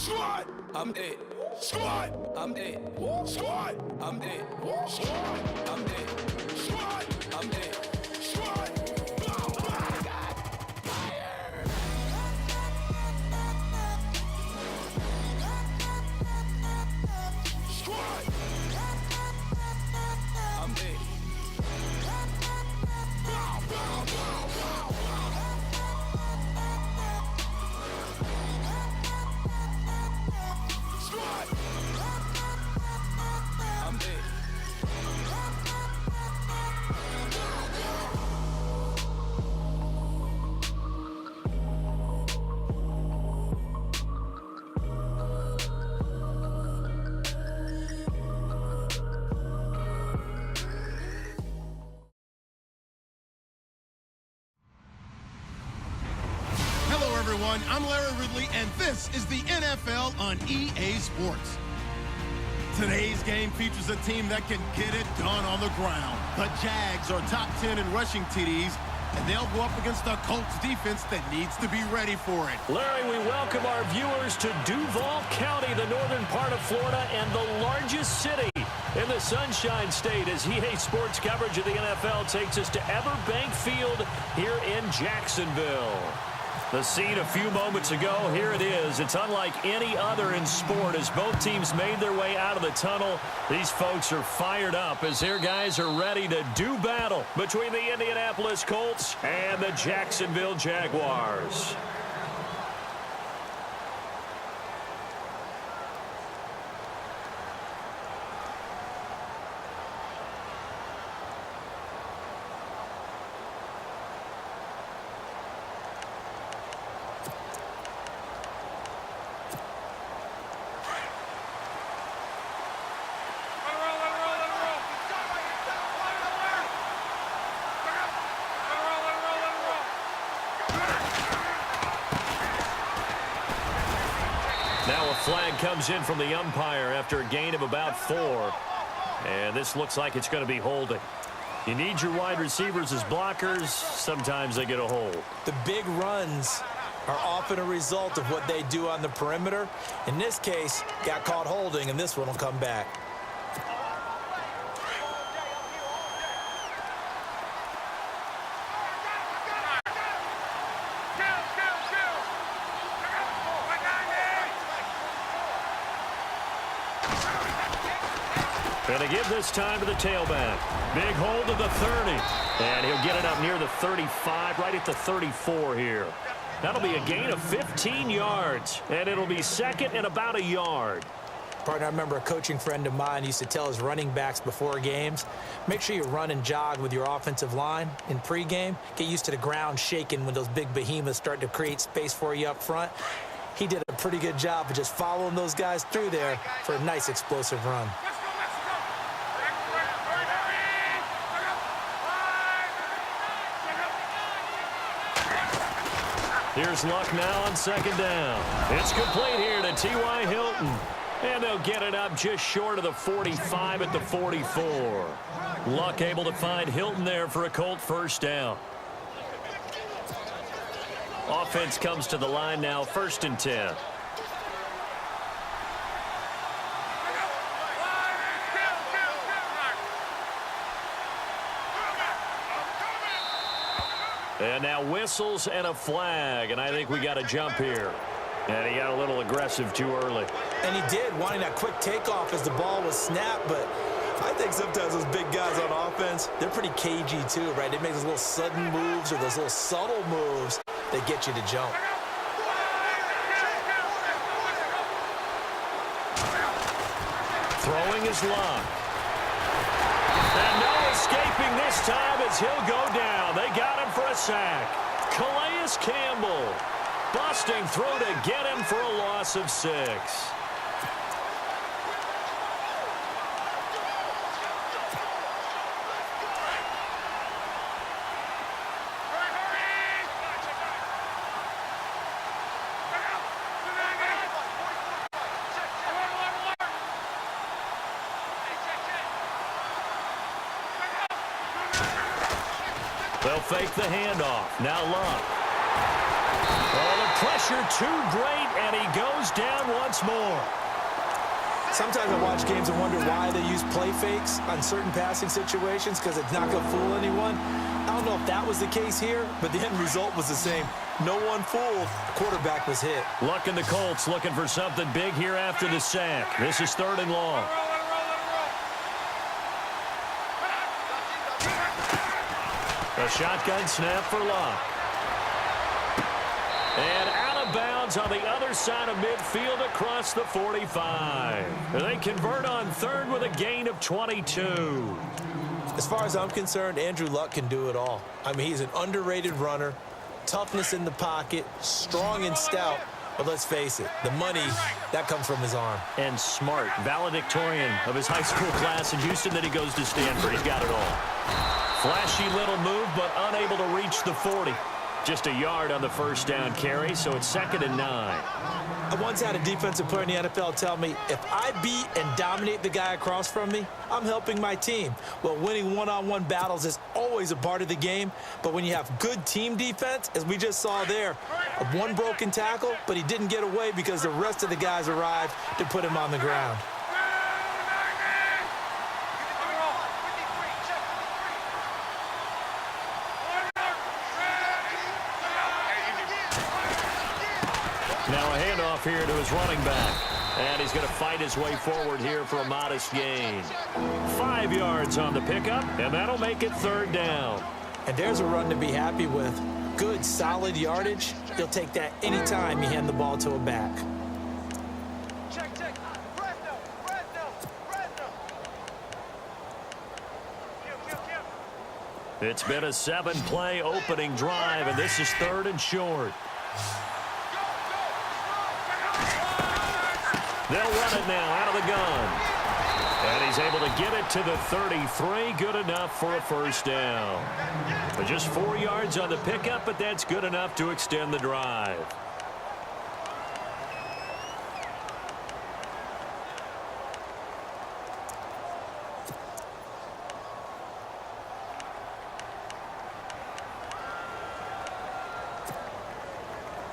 Squad, I'm dead. Squad, I'm dead. Squad, I'm dead. Squad, I'm dead. Squad, I'm dead. Squad. Oh my God. Fire. Squad, I'm dead. Bow, bow, bow, bow, bow. Squad, I'm dead. Hello, everyone. I'm Larry Ridley, and this is the NFL on EA Sports. Today's game features a team that can get it done on the ground. The Jags are top 10 in rushing TDs, and they'll go up against a Colts defense that needs to be ready for it. Larry, we welcome our viewers to Duval County, the northern part of Florida, and the largest city in the Sunshine State, as EA Sports coverage of the NFL takes us to Everbank Field here in Jacksonville. The scene a few moments ago, here it is. It's unlike any other in sport as both teams made their way out of the tunnel. These folks are fired up as their guys are ready to do battle between the Indianapolis Colts and the Jacksonville Jaguars. Now a flag comes in from the umpire after a gain of about 4. And this looks like it's going to be holding. You need your wide receivers as blockers. Sometimes they get a hold. The big runs are often a result of what they do on the perimeter. In this case, got caught holding, and this one will come back. Going to give this time to the tailback. Big hold of the 30. And he'll get it up near the 35, right at the 34 here. That'll be a gain of 15 yards. And it'll be second and about a yard. Partner, I remember a coaching friend of mine used to tell his running backs before games, make sure you run and jog with your offensive line in pregame. Get used to the ground shaking when those big behemoths start to create space for you up front. He did a pretty good job of just following those guys through there for a nice explosive run. Here's Luck now on second down. It's complete here to T.Y. Hilton. And they'll get it up just short of the 45 at the 44. Luck able to find Hilton there for a Colt first down. Offense comes to the line now, 1st and 10. And now whistles and a flag, and I think we got a jump here. And he got a little aggressive too early. And he did, wanting that quick takeoff as the ball was snapped, but I think sometimes those big guys on offense, they're pretty cagey too, right? They make those little sudden moves or those little subtle moves that get you to jump. Throwing his Luck. And no escaping this time as he'll go down. They got him for a sack. Calais Campbell busting through to get him for a loss of 6. They'll fake the handoff. Now Luck. Oh, the Pressure too great, and he goes down once more. Sometimes I watch games and wonder why they use play fakes on certain passing situations because it's not going to fool anyone. I don't know if that was the case here, but the end result was the same. No one fooled. The quarterback was hit. Looking the Colts looking for something big here after the sack. This is 3rd and long. A shotgun snap for Locke. And out of bounds on the other side of midfield across the 45. They convert on 3rd with a gain of 22. As far as I'm concerned, Andrew Luck can do it all. I mean, he's an underrated runner, toughness in the pocket, strong and stout. But let's face it, the money, that comes from his arm. And smart, valedictorian of his high school class in Houston, then he goes to Stanford. He's got it all. Flashy little move, but unable to reach the 40. Just a yard on the first down carry, so it's 2nd and 9. I once had a defensive player in the NFL tell me, if I beat and dominate the guy across from me, I'm helping my team. Well, winning one-on-one battles is always a part of the game, but when you have good team defense, as we just saw there, one broken tackle, but he didn't get away because the rest of the guys arrived to put him on the ground. Now a handoff here to his running back. And he's going to fight his way forward here for a modest gain. 5 yards on the pickup, and that'll make it 3rd down. And there's a run to be happy with. Good, solid yardage. You'll take that anytime you hand the ball to a back. Check. Fresno. It's been a 7-play opening drive, and this is 3rd and short. They'll run it now out of the gun. And he's able to get it to the 33. Good enough for a first down. But just 4 yards on the pickup, but that's good enough to extend the drive.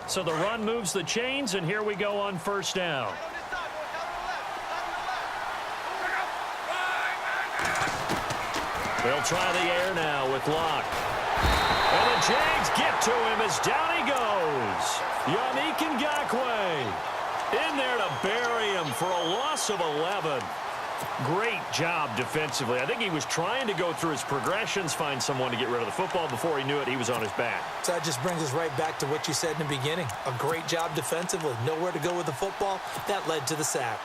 So the run moves the chains, and here we go on first down. They'll try the air now with Locke. And the Jags get to him as down he goes. Yannick Ngakoue in there to bury him for a loss of 11. Great job defensively. I think he was trying to go through his progressions, find someone to get rid of the football. Before he knew it, he was on his back. So that just brings us right back to what you said in the beginning. A great job defensively. Nowhere to go with the football. That led to the sack.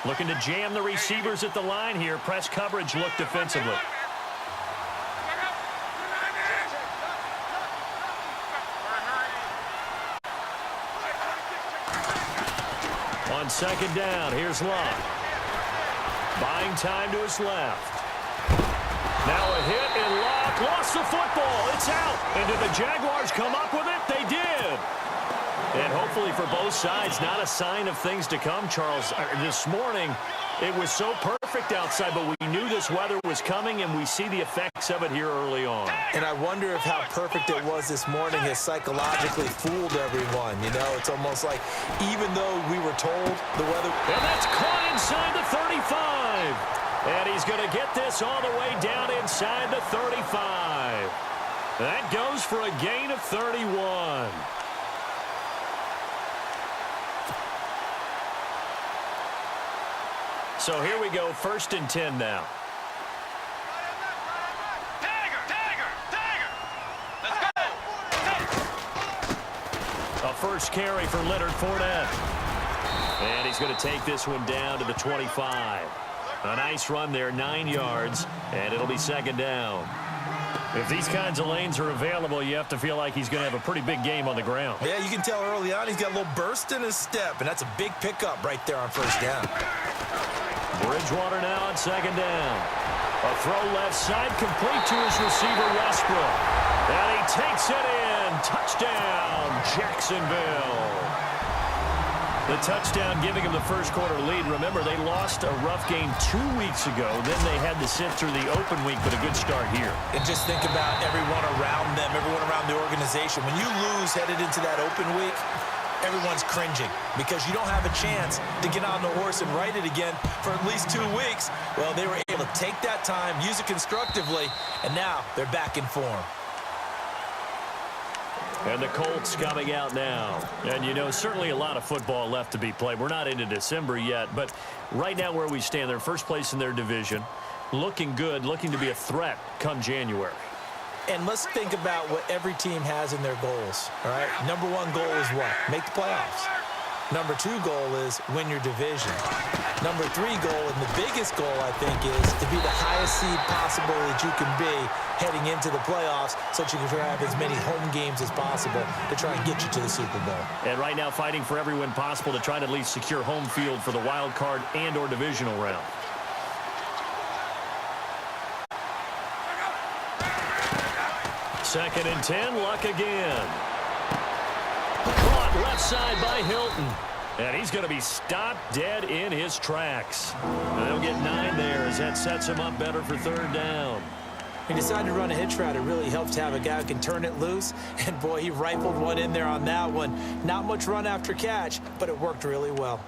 Looking to jam the receivers at the line here. Press coverage look defensively. On 2nd down, here's Locke. Buying time to his left. Now a hit, and Locke lost the football. It's out. And did the Jaguars come up with it? They did. And hopefully for both sides, not a sign of things to come, Charles. This morning, it was so perfect outside, but we knew this weather was coming, and we see the effects of it here early on. And I wonder if how perfect it was this morning has psychologically fooled everyone. You know, it's almost like even though we were told the weather... And that's caught inside the 35. And he's going to get this all the way down inside the 35. That goes for a gain of 31. So here we go, 1st and 10 now. Tiger! Let's go! A first carry for Leonard Fournette. And he's going to take this one down to the 25. A nice run there, 9 yards, and it'll be 2nd down. If these kinds of lanes are available, you have to feel like he's going to have a pretty big game on the ground. Yeah, you can tell early on he's got a little burst in his step, and that's a big pickup right there on first down. Bridgewater now on 2nd down. A throw left side, complete to his receiver, Westbrook. And he takes it in. Touchdown, Jacksonville. The touchdown giving them the first quarter lead. Remember, they lost a rough game 2 weeks ago. Then they had to sit through the open week, but a good start here. And just think about everyone around them, everyone around the organization. When you lose headed into that open week, everyone's cringing because you don't have a chance to get on the horse and ride it again for at least 2 weeks. Well, they were able to take that time, use it constructively, and now they're back in form. And the Colts coming out now. And, you know, certainly a lot of football left to be played. We're not into December yet, but right now where we stand, they're first place in their division, looking good, looking to be a threat come January. And let's think about what every team has in their goals, all right? Number one goal is what? Make the playoffs. Number two goal is win your division. Number three goal, and the biggest goal, I think, is to be the highest seed possible that you can be heading into the playoffs so that you can try to have as many home games as possible to try and get you to the Super Bowl. And right now fighting for every win possible to try to at least secure home field for the wild card and or divisional round. Second and 10, Luck again. Caught left side by Hilton. And he's going to be stopped dead in his tracks. And they'll get 9 there as that sets him up better for third down. He decided to run a hitch route. It really helps to have a guy who can turn it loose. And, boy, he rifled one in there on that one. Not much run after catch, but it worked really well.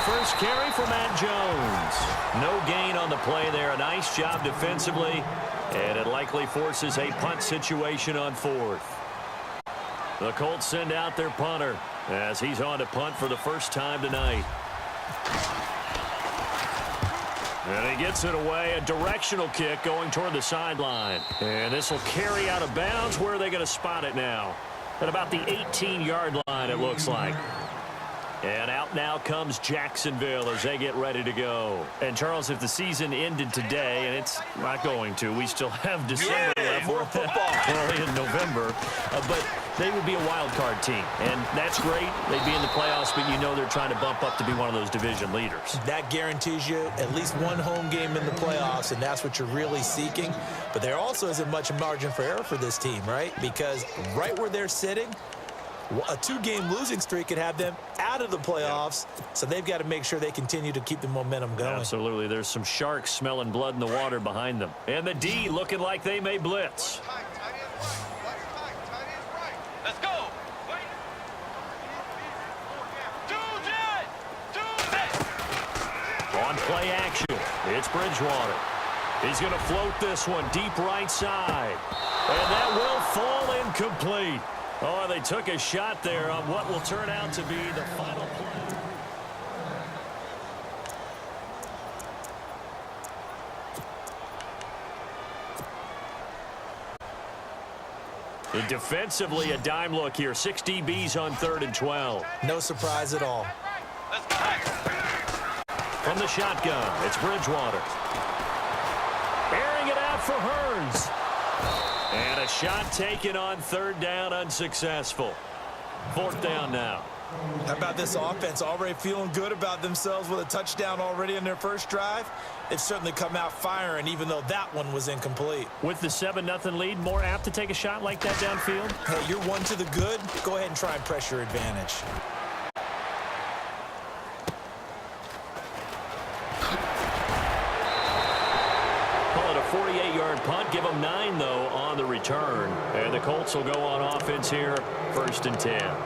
First carry for Matt Jones. No gain on the play there. A nice job defensively. And it likely forces a punt situation on fourth. The Colts send out their punter as he's on to punt for the first time tonight. And he gets it away. A directional kick going toward the sideline. And this will carry out of bounds. Where are they going to spot it now? At about the 18-yard line, it looks like. And out now comes Jacksonville as they get ready to go. And, Charles, if the season ended today, and it's not going to, we still have December left. More football. Early in November. But they would be a wild card team. And that's great. They'd be in the playoffs, but you know they're trying to bump up to be one of those division leaders. That guarantees you at least one home game in the playoffs, and that's what you're really seeking. But there also isn't much margin for error for this team, right? Because right where they're sitting, a 2-game losing streak could have them out of the playoffs, so they've got to make sure they continue to keep the momentum going. Absolutely. There's some sharks smelling blood in the water behind them. And the D looking like they may blitz. Let's go. On play action, it's Bridgewater. He's going to float this one deep right side. And that will fall incomplete. Oh, they took a shot there on what will turn out to be the final play. And defensively, a dime look here. 6 DBs on 3rd and 12. No surprise at all. From the shotgun, it's Bridgewater. Airing it out for Hearns. And a shot taken on 3rd down, unsuccessful. 4th down now. How about this offense already feeling good about themselves with a touchdown already in their first drive? They've certainly come out firing, even though that one was incomplete. With the 7-0 lead, more apt to take a shot like that downfield? Hey, you're one to the good. Go ahead and try and press your advantage. Call it a 48-yard punt. Give them 9, though, on the return. And the Colts will go on offense here, 1st and 10.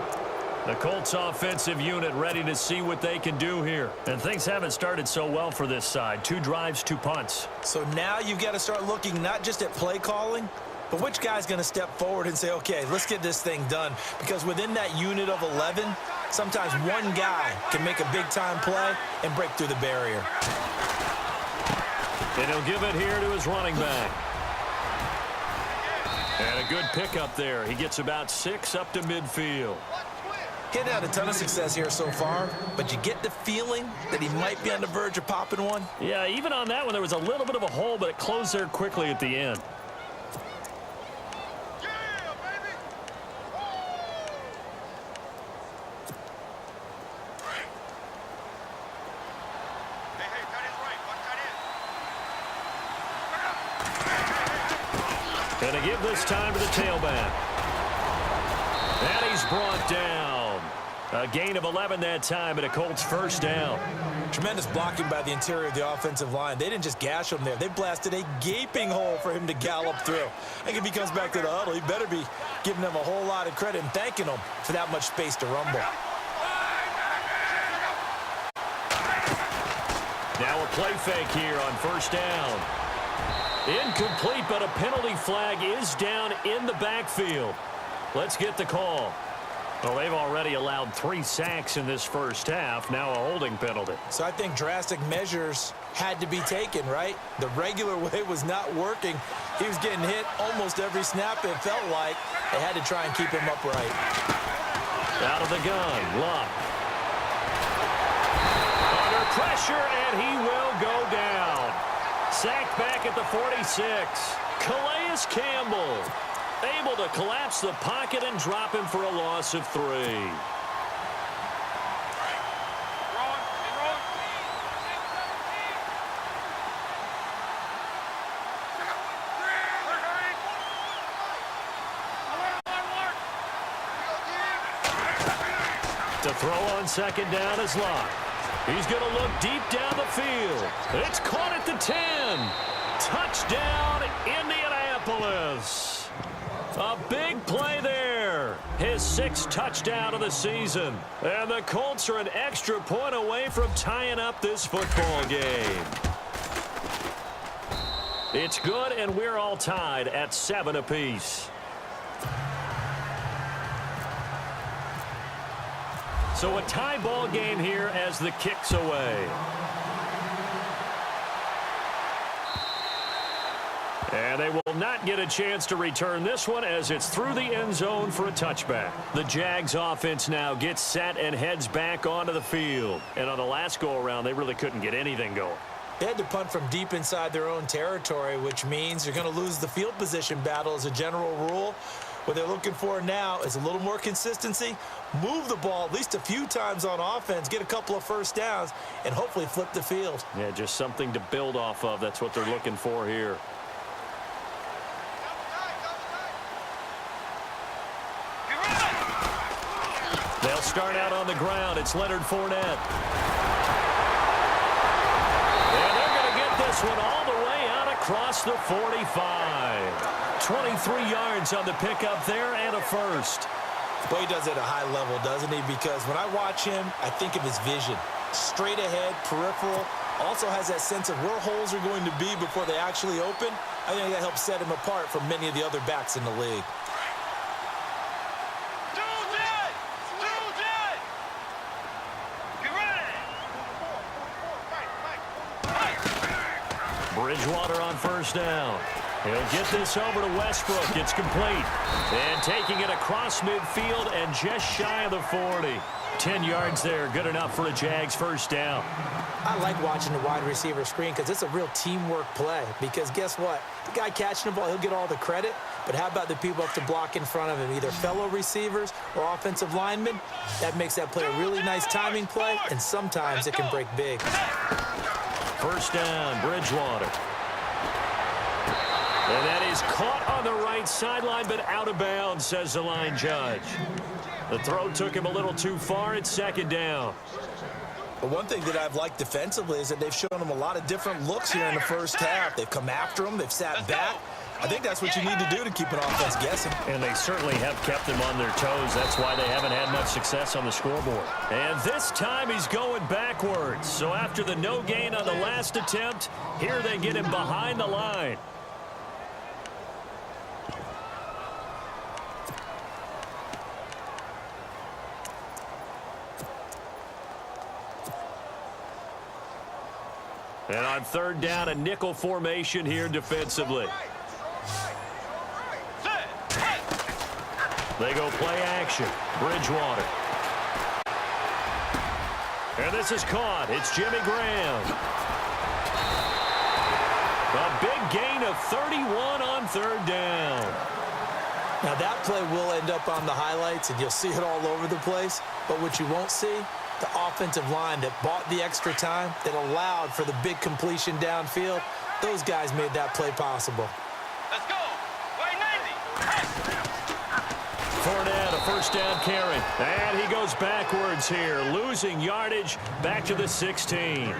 The Colts offensive unit ready to see what they can do here. And things haven't started so well for this side. 2 drives, 2 punts. So now you've got to start looking not just at play calling, but which guy's going to step forward and say, okay, let's get this thing done. Because within that unit of 11, sometimes one guy can make a big-time play and break through the barrier. And he'll give it here to his running back. And a good pickup there. He gets about 6 up to midfield. He hadn't had a ton of success here so far, but you get the feeling that he might be on the verge of popping one. Yeah, even on that one, there was a little bit of a hole, but it closed there quickly at the end. And they give this time to the tailback. And he's brought down. A gain of 11 that time, and a Colts first down. Tremendous blocking by the interior of the offensive line. They didn't just gash him there. They blasted a gaping hole for him to gallop through. I think if he comes back to the huddle, he better be giving them a whole lot of credit and thanking them for that much space to rumble. Now a play fake here on first down. Incomplete, but a penalty flag is down in the backfield. Let's get the call. Well, they've already allowed 3 sacks in this first half. Now a holding penalty. So I think drastic measures had to be taken, right? The regular way was not working. He was getting hit almost every snap, it felt like. They had to try and keep him upright. Out of the gun, Luck. Under pressure, and he will go down. Sacked back at the 46. Calais Campbell able to collapse the pocket and drop him for a loss of 3. To throw on second down is Luck. He's going to look deep down the field. It's caught at the 10. Touchdown, Indianapolis. A big play there. His 6th touchdown of the season. And the Colts are an extra point away from tying up this football game. It's good, and we're all tied at 7 apiece. So a tie ball game here as the kick's away. And they will not get a chance to return this one as it's through the end zone for a touchback. The Jags offense now gets set and heads back onto the field. And on the last go-around, they really couldn't get anything going. They had to punt from deep inside their own territory, which means you're going to lose the field position battle as a general rule. What they're looking for now is a little more consistency, move the ball at least a few times on offense, get a couple of first downs, and hopefully flip the field. Yeah, just something to build off of. That's what they're looking for here. They'll start out on the ground. It's Leonard Fournette. And they're going to get this one all the way out across the 45. 23 yards on the pickup there and a first. Well, he does it at a high level, doesn't he? Because when I watch him, I think of his vision. Straight ahead, peripheral. Also has that sense of where holes are going to be before they actually open. I think that helps set him apart from many of the other backs in the league. Bridgewater on first down. He'll get this over to Westbrook. It's complete. And taking it across midfield and just shy of the 40. 10 yards there. Good enough for a Jags first down. I like watching the wide receiver screen because it's a real teamwork play. Because guess what? The guy catching the ball, he'll get all the credit. But how about the people up to block in front of him, either fellow receivers or offensive linemen? That makes that play a really nice timing play, and sometimes it can break big. First down, Bridgewater. And that is caught on the right sideline, but out of bounds, says the line judge. The throw took him a little too far. It's second down. But one thing that I've liked defensively is that they've shown him a lot of different looks here in the first half. They've come after him. They've sat back. I think that's what you need to do to keep an offense guessing. And they certainly have kept them on their toes. That's why they haven't had much success on the scoreboard. And this time he's going backwards. So after the no gain on the last attempt, here they get him behind the line. And on third down, a nickel formation here defensively. They go play action. Bridgewater. And this is caught. It's Jimmy Graham. A big gain of 31 on third down. Now that play will end up on the highlights, and you'll see it all over the place. But what you won't see, the offensive line that bought the extra time, that allowed for the big completion downfield, those guys made that play possible. Let's go. Wait. Fournette, a first down carry. And he goes backwards here, losing yardage back to the 16.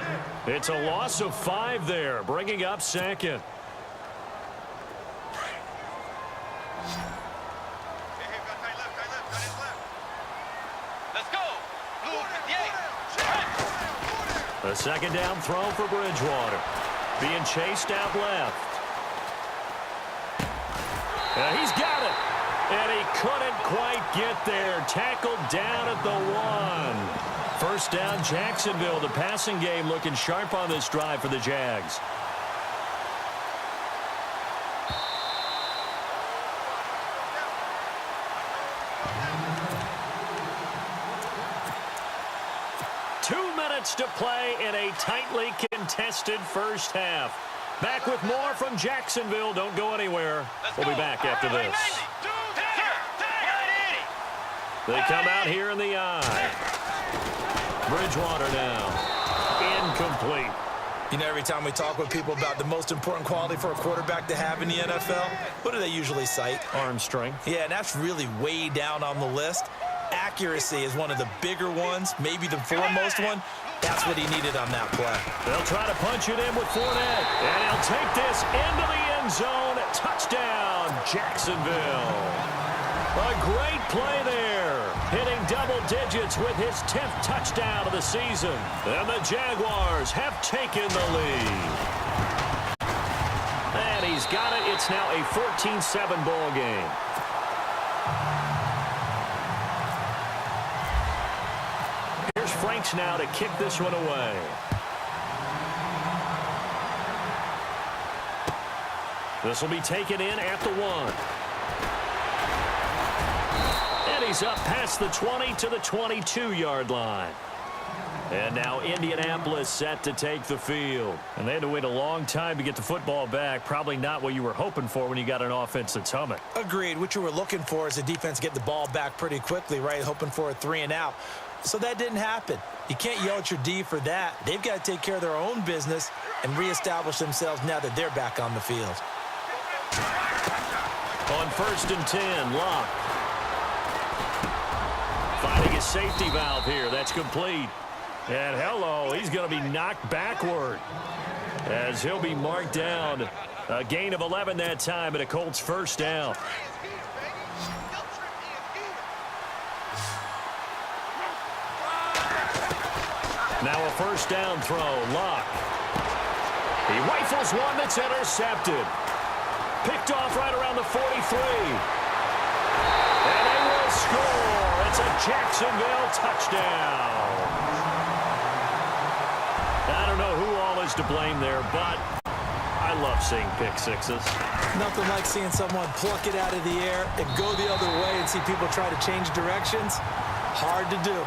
It's a loss of 5 there, bringing up second. Let's go. Blue 58. A second down throw for Bridgewater. Being chased out left. He's got it. And he couldn't quite get there. Tackled down at the 1. First down, Jacksonville. The passing game looking sharp on this drive for the Jags. To play in a tightly contested first half. Back with more from Jacksonville. Don't go anywhere. We'll be back after this. They come out here in the eye. Bridgewater now. Incomplete. You know, every time we talk with people about the most important quality for a quarterback to have in the NFL, what do they usually cite? Arm strength. Yeah, and that's really way down on the list. Accuracy is one of the bigger ones, maybe the foremost one. That's what he needed on that play. They'll try to punch it in with Fournette. And he'll take this into the end zone. Touchdown, Jacksonville. A great play there. Hitting double digits with his 10th touchdown of the season. And the Jaguars have taken the lead. And he's got it. It's now a 14-7 ball game. Franks now to kick this one away. This will be taken in at the 1. And he's up past the 20 to the 22-yard line. And now Indianapolis set to take the field. And they had to wait a long time to get the football back. Probably not what you were hoping for when you got an offense that's humming. Agreed. What you were looking for is the defense get the ball back pretty quickly, right? Hoping for a 3 and out. So that didn't happen. You can't yell at your D for that. They've got to take care of their own business and reestablish themselves now that they're back on the field. On 1st and 10, Locke. Finding his safety valve here. That's complete. And hello, he's going to be knocked backward as he'll be marked down. A gain of 11 that time and a Colts first down. Now a first down throw, Locke. He rifles one that's intercepted. Picked off right around the 43. And they will score. It's a Jacksonville touchdown. I don't know who all is to blame there, but I love seeing pick sixes. Nothing like seeing someone pluck it out of the air and go the other way and see people try to change directions. Hard to do.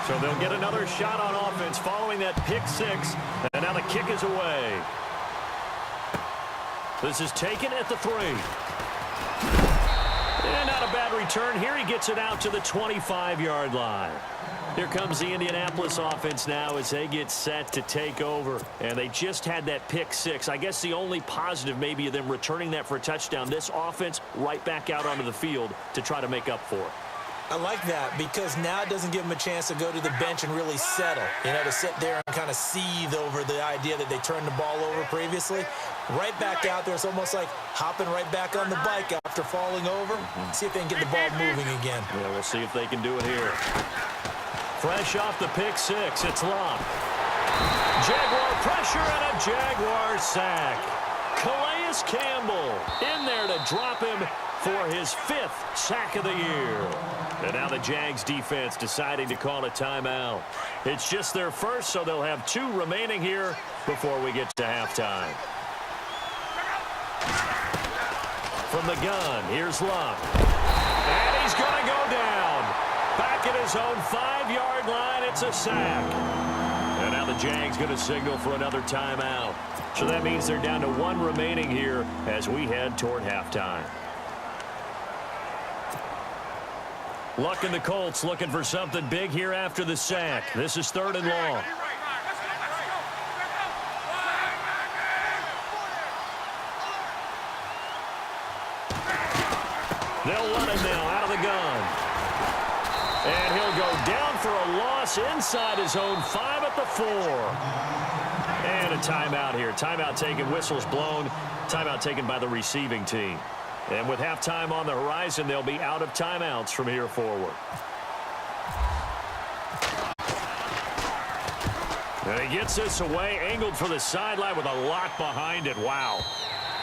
So they'll get another shot on offense following that pick six. And now the kick is away. This is taken at the 3. And not a bad return. Here he gets it out to the 25-yard line. Here comes the Indianapolis offense now as they get set to take over. And they just had that pick six. I guess the only positive maybe of them returning that for a touchdown. This offense right back out onto the field to try to make up for it. I like that because now it doesn't give them a chance to go to the bench and really settle. You know, to sit there and kind of seethe over the idea that they turned the ball over previously. Right back out there. It's almost like hopping right back on the bike after falling over. See if they can get the ball moving again. Yeah, we'll see if they can do it here. Fresh off the pick six, it's Locke. Jaguar pressure and a Jaguar sack. Calais Campbell in there to drop him for his 5th sack of the year. And now the Jags defense deciding to call a timeout. It's just their first, so they'll have 2 remaining here before we get to halftime. From the gun, here's Locke. And he's going to go down. Back at his own 5-yard line, it's a sack. And now the Jags going to signal for another timeout. So that means they're down to 1 remaining here as we head toward halftime. Luck and the Colts looking for something big here after the sack. This is 3rd and long. They'll run him now out of the gun. And he'll go down for a loss inside his own 5 at the 4. And a timeout here. Timeout taken, whistles blown. Timeout taken by the receiving team. And with halftime on the horizon, they'll be out of timeouts from here forward. And he gets this away, angled for the sideline with a lock behind it. Wow.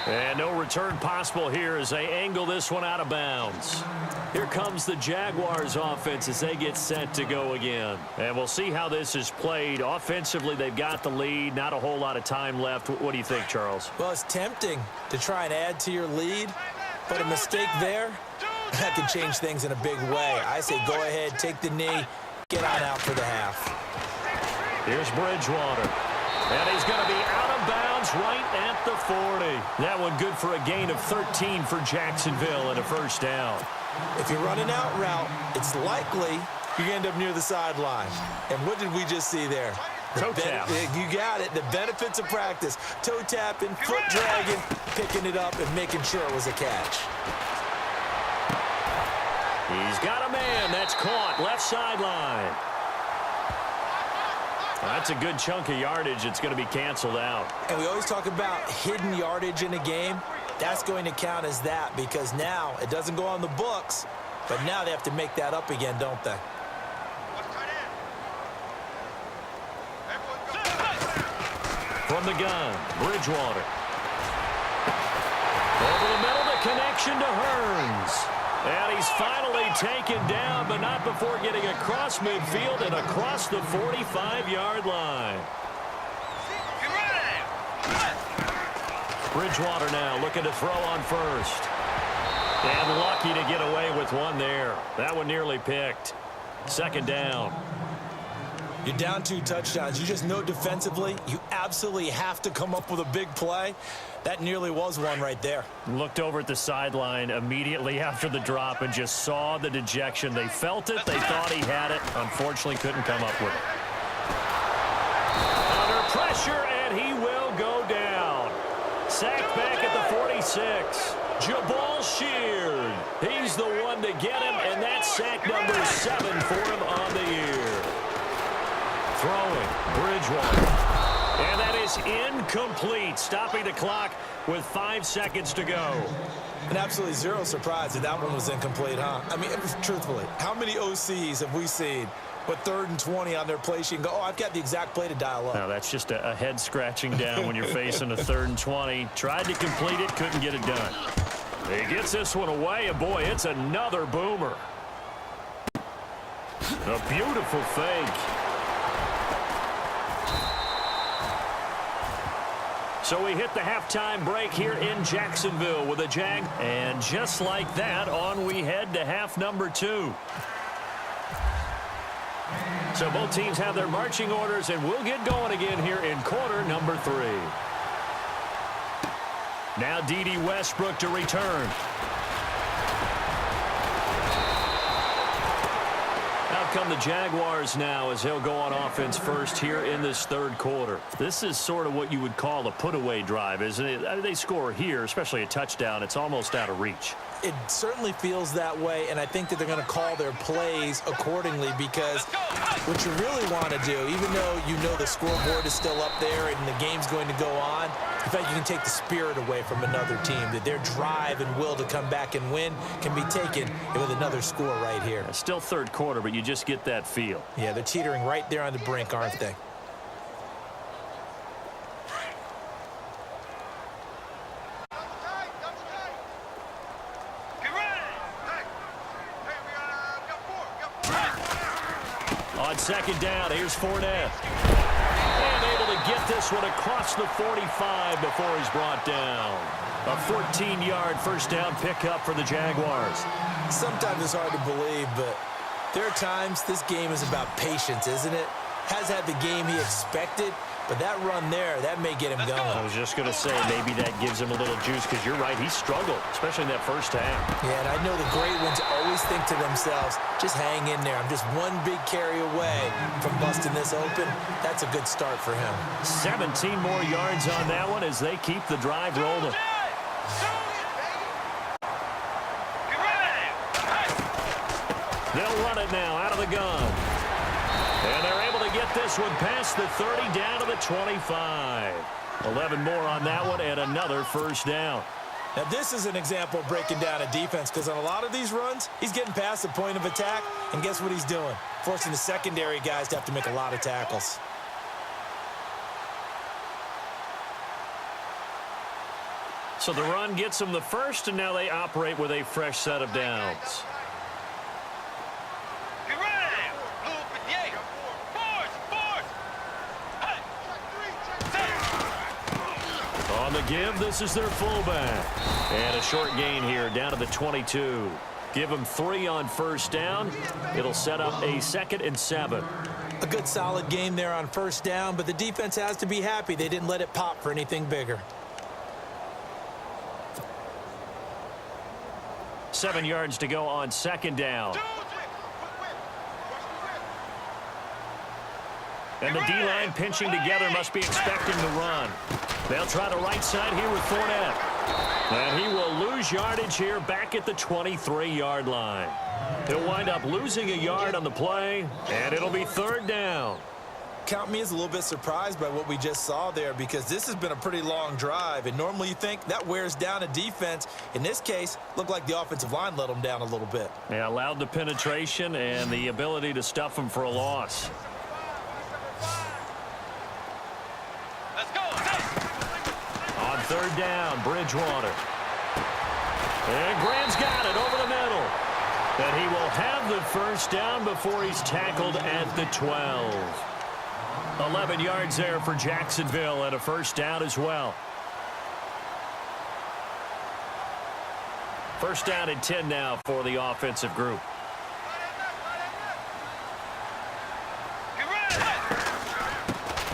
And no return possible here as they angle this one out of bounds. Here comes the Jaguars offense as they get set to go again. And we'll see how this is played. Offensively, they've got the lead. Not a whole lot of time left. What do you think, Charles? Well, it's tempting to try and add to your lead, but a mistake there, that can change things in a big way. I say go ahead, take the knee, get on out for the half. Here's Bridgewater. And he's going to be out of bounds right at the 40. That one good for a gain of 13 for Jacksonville and a first down. If you're running out route, it's likely you end up near the sideline. And what did we just see there? Toe tap. You got it. The benefits of practice. Toe tapping, foot dragging, picking it up, and making sure it was a catch. He's got a man. That's caught. Left sideline. That's a good chunk of yardage. It's going to be canceled out. And we always talk about hidden yardage in a game. That's going to count as that because now it doesn't go on the books, but now they have to make that up again, don't they? From the gun, Bridgewater. Over the middle, the connection to Hearns. And he's finally taken down, but not before getting across midfield and across the 45-yard line. Bridgewater now looking to throw on first. And lucky to get away with one there. That one nearly picked. Second down. You're down 2 touchdowns. You just know defensively you absolutely have to come up with a big play. That nearly was one right there. Looked over at the sideline immediately after the drop and just saw the dejection. They felt it. They thought he had it. Unfortunately, couldn't come up with it. Under pressure, and he will go down. Sacked back at the 46. Jabal Sheard. He's the one to get him, and that's sack number 7 for him on the year. Throwing, Bridgewater. And that is incomplete, stopping the clock with 5 seconds to go. And absolutely zero surprise that one was incomplete, huh? I mean, truthfully, how many OCs have we seen with 3rd and 20 on their play sheet and go, oh, I've got the exact play to dial up? No, that's just a head scratching down when you're facing a 3rd and 20. Tried to complete it, couldn't get it done. He gets this one away, and boy, it's another boomer. A beautiful fake. So we hit the halftime break here in Jacksonville with a Jag. And just like that, on we head to half number 2. So both teams have their marching orders, and we'll get going again here in quarter number 3. Now D.D. Westbrook to return. Out come the Jaguars now as he'll go on offense first here in this 3rd quarter. This is sort of what you would call a put-away drive, isn't it? I mean, they score here, especially a touchdown. It's almost out of reach. It certainly feels that way, and I think that they're going to call their plays accordingly because what you really want to do, even though you know the scoreboard is still up there and the game's going to go on, in fact, you can take the spirit away from another team, that their drive and will to come back and win can be taken with another score right here. It's still 3rd quarter, but you just get that feel. Yeah, they're teetering right there on the brink, aren't they? On 2nd down, here's Fournette. And able to get this one across the 45 before he's brought down. A 14-yard first down pickup for the Jaguars. Sometimes it's hard to believe, but there are times this game is about patience, isn't it? Has had the game he expected, but that run there, that may get him going. I was just going to say maybe that gives him a little juice because you're right, he struggled, especially in that first half. Yeah, and I know the great ones always think to themselves, just hang in there. I'm just one big carry away from busting this open. That's a good start for him. 17 more yards on that one as they keep the drive rolling. They'll run it now out of the gun. And they're able to get this one past the 30 down to the 25. 11 more on that one and another first down. Now, this is an example of breaking down a defense because on a lot of these runs, he's getting past the point of attack, and guess what he's doing? Forcing the secondary guys to have to make a lot of tackles. So the run gets them the first, and now they operate with a fresh set of downs. On the give, this is their fullback. And a short gain here down to the 22. Give them 3 on first down. It'll set up a 2nd and 7. A good solid game there on first down, but the defense has to be happy they didn't let it pop for anything bigger. 7 yards to go on 2nd down. And the D-line pinching together, must be expecting the run. They'll try the right side here with Fournette. And he will lose yardage here back at the 23-yard line. He'll wind up losing a yard on the play, and it'll be 3rd down. Count me as a little bit surprised by what we just saw there because this has been a pretty long drive, and normally you think that wears down a defense. In this case, looked like the offensive line let them down a little bit. Yeah, allowed the penetration and the ability to stuff them for a loss. On 3rd down, Bridgewater. And Graham's got it over the middle. And he will have the first down before he's tackled at the 12. 11 yards there for Jacksonville and a first down as well. First down and 10 now for the offensive group.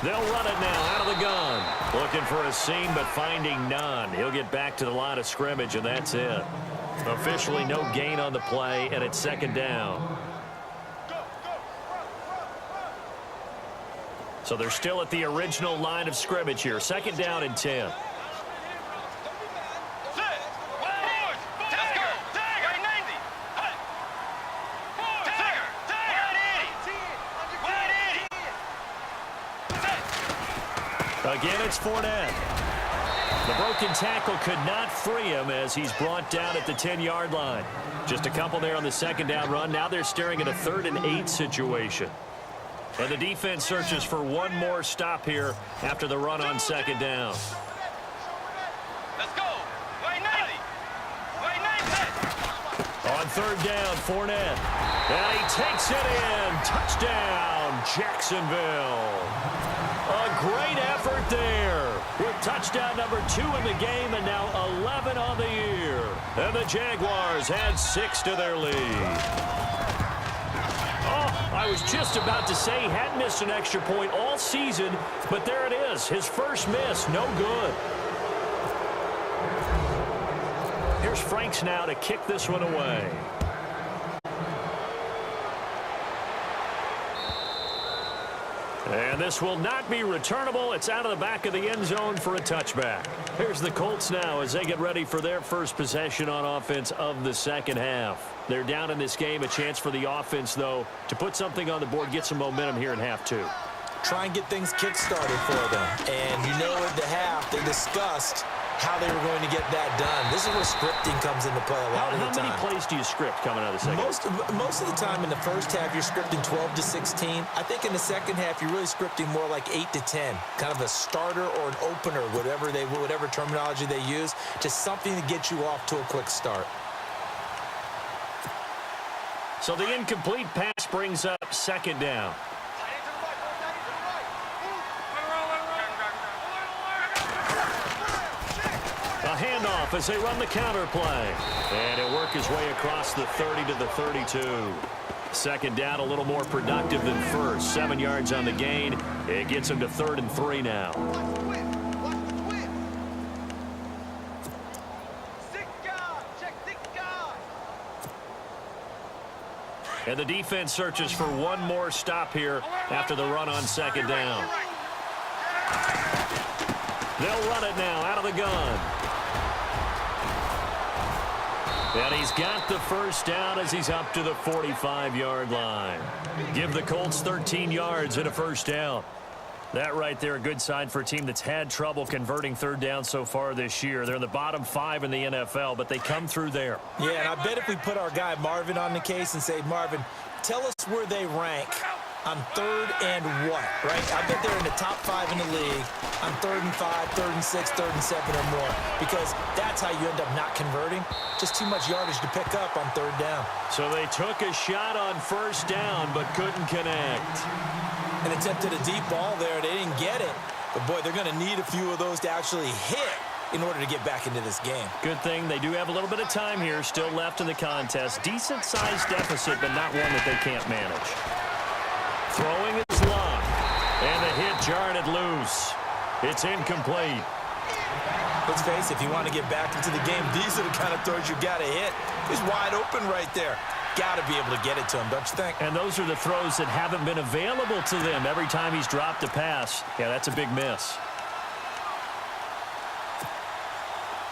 They'll run it now out of the gun. Looking for a seam, but finding none. He'll get back to the line of scrimmage, and that's it. Officially no gain on the play, and it's 2nd down. So they're still at the original line of scrimmage here. 2nd down and 10. Again, it's Fournette. The broken tackle could not free him as he's brought down at the 10-yard line. Just a couple there on the 2nd down run. Now they're staring at a 3rd and 8 situation. And the defense searches for one more stop here after the run on 2nd down. Let's go. Line 90. Line 90. On 3rd down, Fournette. And he takes it in. Touchdown, Jacksonville. A great effort there with touchdown number 2 in the game and now 11 on the year. And the Jaguars add 6 to their lead. Oh, I was just about to say he hadn't missed an extra point all season, but there it is. His first miss, no good. Here's Franks now to kick this one away. And this will not be returnable. It's out of the back of the end zone for a touchback. Here's the Colts now as they get ready for their first possession on offense of the 2nd half. They're down in this game. A chance for the offense, though, to put something on the board, get some momentum here in half 2. Try and get things kick-started for them. And you know at the half they discussed how they were going to get that done. This is where scripting comes into play a lot of the time. How many plays do you script coming out of the 2nd? Most of the time in the first half, you're scripting 12 to 16. I think in the 2nd half, you're really scripting more like 8 to 10. Kind of a starter or an opener, whatever terminology they use. Just something to get you off to a quick start. So the incomplete pass brings up 2nd down. A handoff as they run the counter play. And it'll work his way across the 30 to the 32. 2nd down, a little more productive than first. 7 yards on the gain. It gets him to 3rd and 3 now. And the defense searches for one more stop here after the run on 2nd down. They'll run it now out of the gun. And he's got the first down as he's up to the 45-yard line. Give the Colts 13 yards and a first down. That right there, a good sign for a team that's had trouble converting third down so far this year. They're in the bottom 5 in the NFL, but they come through there. Yeah, and I bet if we put our guy Marvin on the case and say, Marvin, tell us where they rank on third and what, right? I bet they're in the top 5 in the league on 3rd and 5, 3rd and 6, 3rd and 7 or more, because that's how you end up not converting. Just too much yardage to pick up on third down. So they took a shot on first down but couldn't connect. And attempted a deep ball there. They didn't get it. But, boy, they're going to need a few of those to actually hit in order to get back into this game. Good thing they do have a little bit of time here still left in the contest. Decent-sized deficit, but not one that they can't manage. Throwing is Locke. And the hit jarred it loose. It's incomplete. Let's face it, if you want to get back into the game, these are the kind of throws you got to hit. He's wide open right there. Got to be able to get it to him, don't you think? And those are the throws that haven't been available to them every time he's dropped a pass. Yeah, that's a big miss.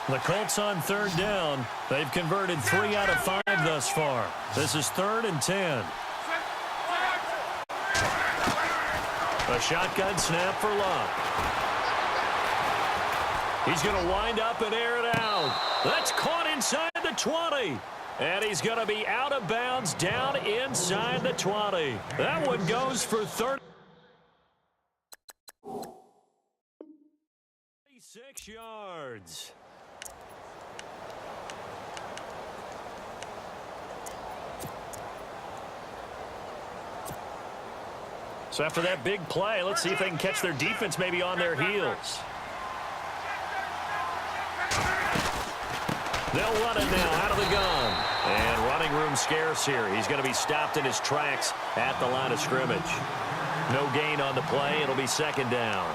The Colts on third down. They've converted 3 out of 5 thus far. This is 3rd and 10. A shotgun snap for Locke. He's going to wind up and air it out. That's caught inside the 20. And he's going to be out of bounds down inside the 20. That one goes for 36 yards. So after that big play, let's see if they can catch their defense maybe on their heels. They'll run it now out of the gun. And running room scarce here. He's going to be stopped in his tracks at the line of scrimmage. No gain on the play. It'll be 2nd down.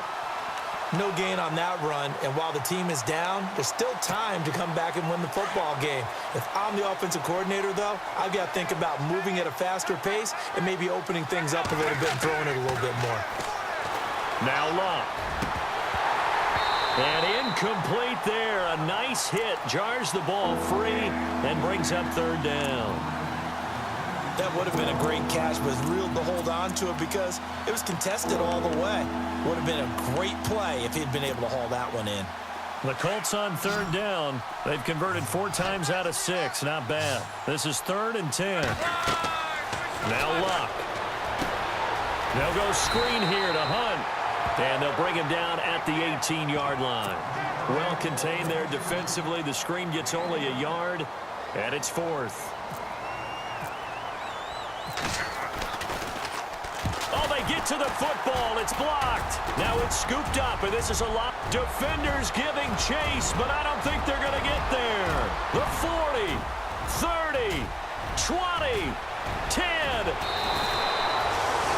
No gain on that run, and while the team is down, there's still time to come back and win the football game. If I'm the offensive coordinator, though, I've got to think about moving at a faster pace and maybe opening things up a little bit and throwing it a little bit more. Now Locke. And incomplete there. A nice hit. Jars the ball free and brings up 3rd down. That would have been a great catch, but it's real to hold on to it because it was contested all the way. Would have been a great play if he'd been able to haul that one in. The Colts on 3rd down. They've converted 4 times out of 6. Not bad. This is 3rd and 10. Now Locke. They'll go screen here to Hunt. And they'll bring him down at the 18-yard line. Well contained there defensively. The screen gets only a yard, and it's 4th. Oh, they get to the football. It's blocked. Now it's scooped up, and this is a lot. Defenders giving chase, but I don't think they're going to get there. The 40, 30, 20, 10.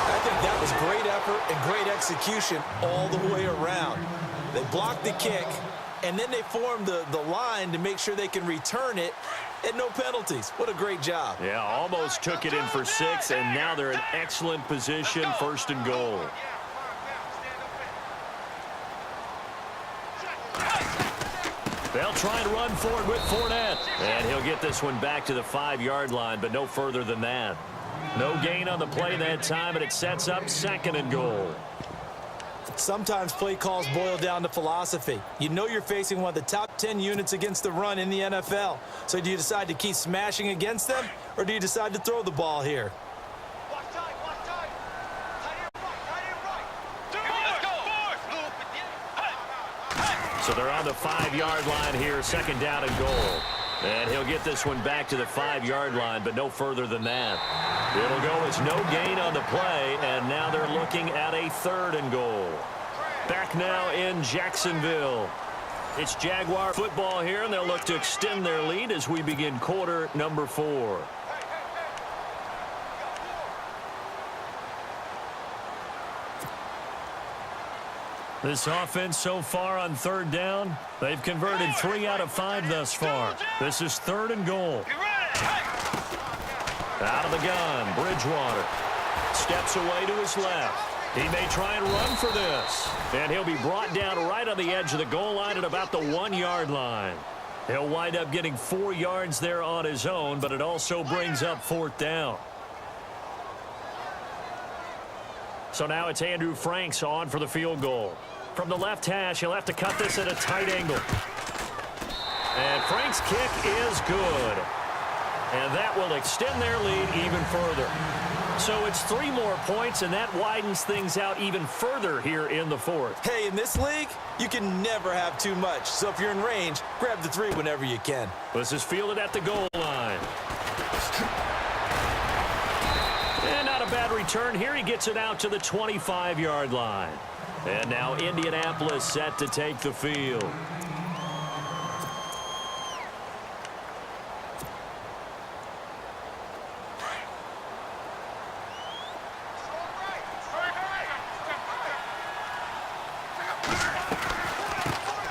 I think that was great effort and great execution all the way around. They blocked the kick, and then they formed the line to make sure they can return it and no penalties. What a great job. Yeah, almost took it in for 6, and now they're in excellent position, 1st and goal. They'll try and run forward with Fournette. And he'll get this one back to the 5-yard line, but no further than that. No gain on the play that time, and it sets up 2nd and goal. Sometimes play calls boil down to philosophy. You know you're facing one of the top 10 units against the run in the NFL. So do you decide to keep smashing against them, or do you decide to throw the ball here? So they're on the 5-yard line here, 2nd down and goal. And he'll get this one back to the 5-yard line, but no further than that. It'll go as no gain on the play, and now they're looking at a 3rd and goal. Back now in Jacksonville. It's Jaguar football here, and they'll look to extend their lead as we begin quarter number 4. This offense so far on 3rd down, they've converted 3 out of 5 thus far. This is 3rd and goal. Out of the gun, Bridgewater steps away to his left. He may try and run for this. And he'll be brought down right on the edge of the goal line at about the 1-yard line. He'll wind up getting 4 yards there on his own, but it also brings up 4th down. So now it's Andrew Franks on for the field goal. From the left hash, he'll have to cut this at a tight angle. And Frank's kick is good. And that will extend their lead even further. So it's 3 more points, and that widens things out even further here in the 4th. Hey, in this league, you can never have too much. So if you're in range, grab the 3 whenever you can. This is fielded at the goal line. And not a bad return here. He gets it out to the 25-yard line. And now Indianapolis set to take the field.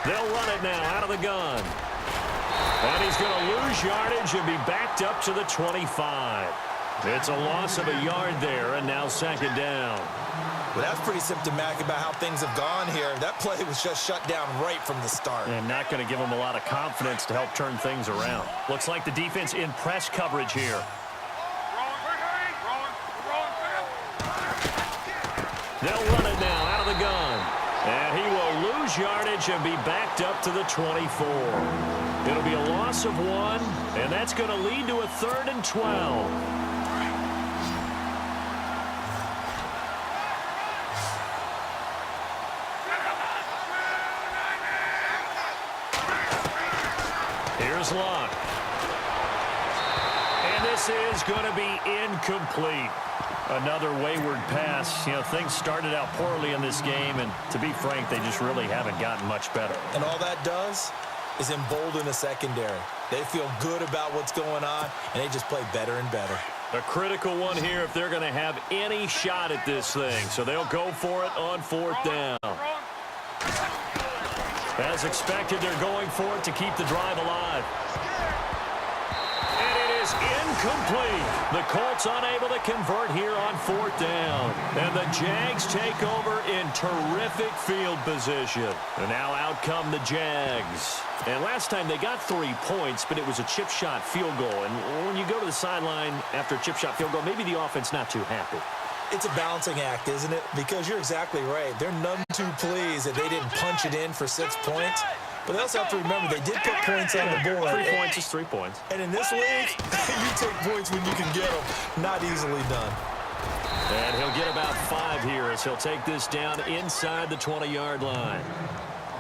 They'll run it now out of the gun. And he's going to lose yardage and be backed up to the 25. It's a loss of a yard there, and now 2nd down. Well, that's pretty symptomatic about how things have gone here. That play was just shut down right from the start. And not going to give them a lot of confidence to help turn things around. Looks like the defense in press coverage here. They'll run it now out of the gun. And he will lose yardage and be backed up to the 24. It'll be a loss of 1, and that's going to lead to a 3rd and 12. Here's Locke. And this is going to be incomplete. Another wayward pass. You know, things started out poorly in this game, and to be frank, they just really haven't gotten much better. And all that does is embolden the secondary. They feel good about what's going on, and they just play better and better. A critical one here if they're going to have any shot at this thing. So they'll go for it on 4th down. As expected, they're going for it to keep the drive alive. And it is incomplete. The Colts unable to convert here on 4th down. And the Jags take over in terrific field position. And now out come the Jags. And last time they got 3 points, but it was a chip shot field goal. And when you go to the sideline after a chip shot field goal, maybe the offense not too happy. It's a balancing act, isn't it? Because you're exactly right. They're none too pleased that they didn't punch it in for 6 points. But they also have to remember they did put points on the board. 3 points is 3 points. And in this league, you take points when you can get them. Not easily done. And he'll get about 5 here as he'll take this down inside the 20-yard line.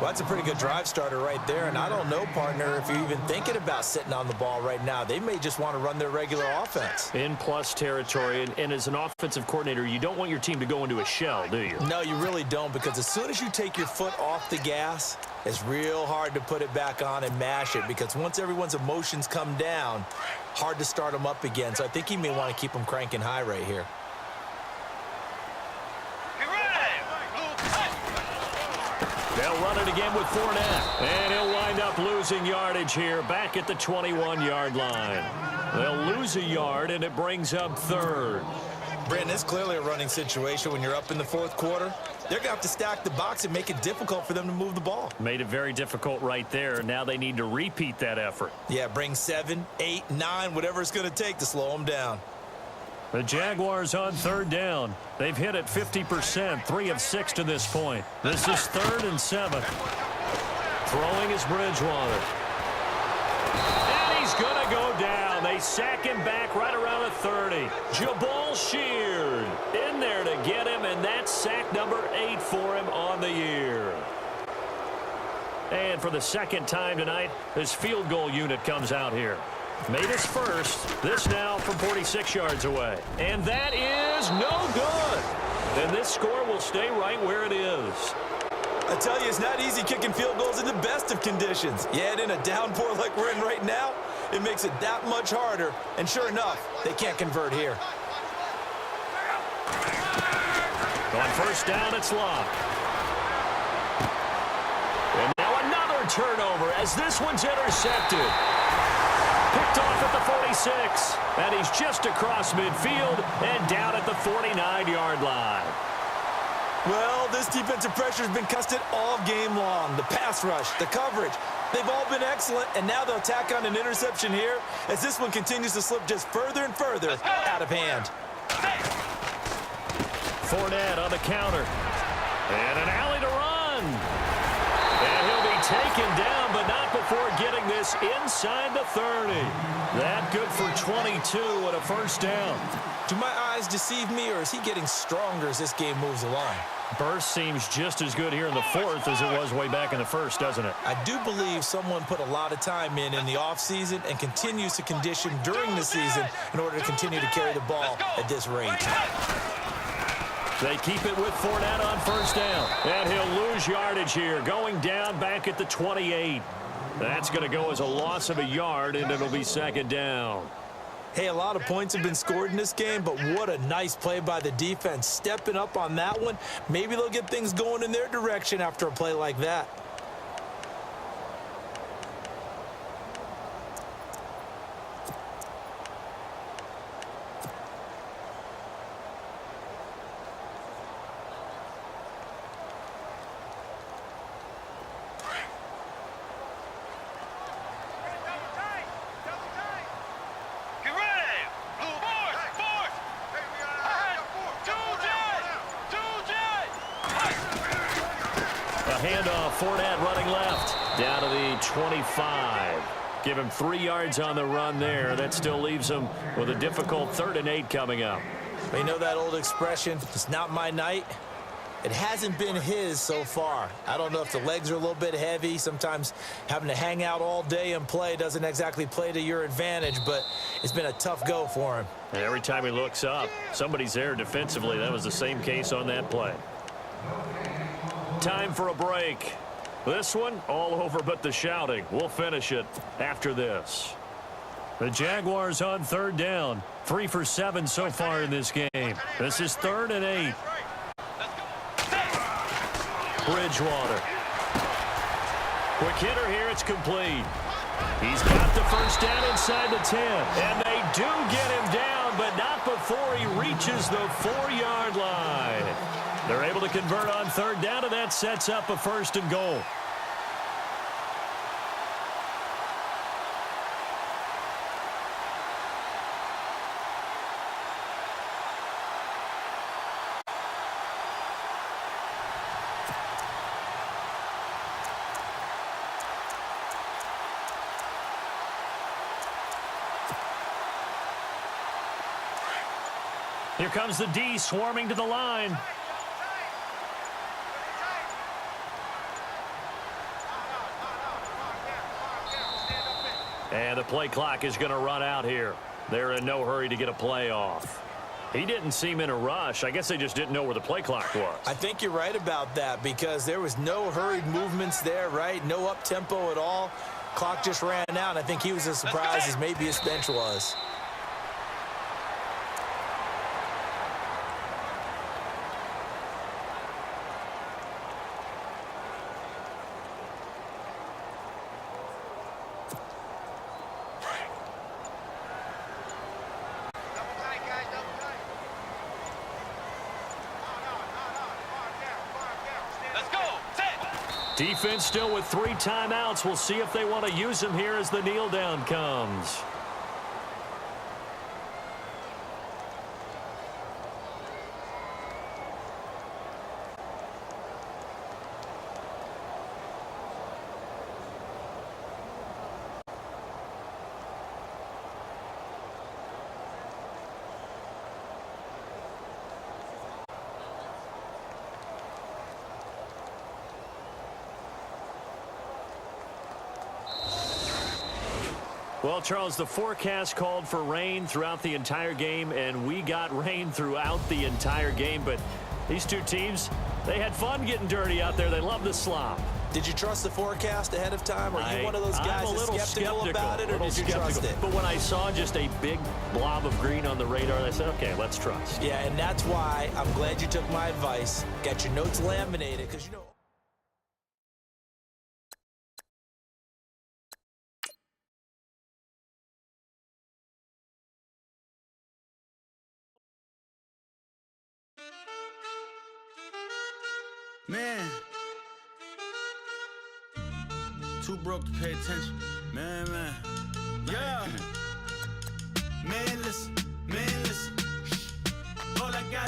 Well, that's a pretty good drive starter right there. And I don't know, partner, if you're even thinking about sitting on the ball right now. They may just want to run their regular offense. In plus territory. And as an offensive coordinator, you don't want your team to go into a shell, do you? No, you really don't, because as soon as you take your foot off the gas, it's real hard to put it back on and mash it, because once everyone's emotions come down, hard to start them up again. So I think he may want to keep them cranking high right here. They'll run it again with Fournette. And he'll wind up losing yardage here back at the 21-yard line. They'll lose a yard, and it brings up 3rd. Brandon, it's clearly a running situation when you're up in the 4th quarter. They're going to have to stack the box and make it difficult for them to move the ball. Made it very difficult right there. Now they need to repeat that effort. Yeah, bring 7, 8, 9, whatever it's going to take to slow them down. The Jaguars on 3rd down. They've hit it 50%, 3 of 6 to this point. This is 3rd and 7. Throwing is Bridgewater. And he's going to go down. They sack him back right around the 30. Jabal Sheard in there to get him, and that's sack number 8 for him on the year. And for the 2nd time tonight, this field goal unit comes out here. Made his first. This now from 46 yards away. And that is no good. And this score will stay right where it is. I tell you, it's not easy kicking field goals in the best of conditions. Yet in a downpour like we're in right now, it makes it that much harder. And sure enough, they can't convert here. On 1st down, it's Locke. And now another turnover as this one's intercepted. Picked off at the 46, and he's just across midfield and down at the 49-yard line. Well, this defensive pressure has been constant all game long. The pass rush, the coverage, they've all been excellent, and now they'll tack on an interception here as this one continues to slip just further and further out of hand. Fournette on the counter. And an alley to run. And he'll be taken down, but not before getting this inside the 30. That good for 22 and a first down. Do my eyes deceive me, or is he getting stronger as this game moves along? Burst seems just as good here in the fourth as it was way back in the first, doesn't it? I do believe someone put a lot of time in the offseason and continues to condition during the season in order to continue to carry the ball at this rate. They keep it with Fournette on first down. And he'll lose yardage here, going down back at the 28. That's going to go as a loss of a yard, and it'll be second down. Hey, a lot of points have been scored in this game, but what a nice play by the defense. Stepping up on that one. Maybe they'll get things going in their direction after a play like that. Handoff, Fournette running left, down to the 25. Give him 3 yards on the run there. That still leaves him with a difficult 3rd and 8 coming up. You know that old expression, it's not my night? It hasn't been his so far. I don't know if the legs are a little bit heavy. Sometimes having to hang out all day and play doesn't exactly play to your advantage, but it's been a tough go for him. And every time he looks up, somebody's there defensively. That was the same case on that play. Time for a break. This one all over but the shouting. We'll finish it after this. The Jaguars on 3rd down. 3 for 7 so far in this game. This is 3rd and 8. Bridgewater. Quick hitter here. It's complete. He's got the first down inside the 10. And they do get him down, but not before he reaches the 4-yard line. They're able to convert on 3rd down, and that sets up a 1st and goal. Here comes the D swarming to the line. And the play clock is going to run out here. They're in no hurry to get a play off. He didn't seem in a rush. I guess they just didn't know where the play clock was. I think you're right about that because there was no hurried movements there, right? No up-tempo at all. Clock just ran out, and I think he was as surprised as maybe his bench was. Defense still with 3 timeouts. We'll see if they want to use them here as the kneel down comes. Well, Charles, the forecast called for rain throughout the entire game, and we got rain throughout the entire game. But these two teams, they had fun getting dirty out there. They love the slop. Did you trust the forecast ahead of time? Are you one of those guys that's skeptical about it, or did you trust it? But when I saw just a big blob of green on the radar, I said, okay, let's trust. Yeah, and that's why I'm glad you took my advice. Got your notes laminated, because, you know, Too broke to pay attention. Man.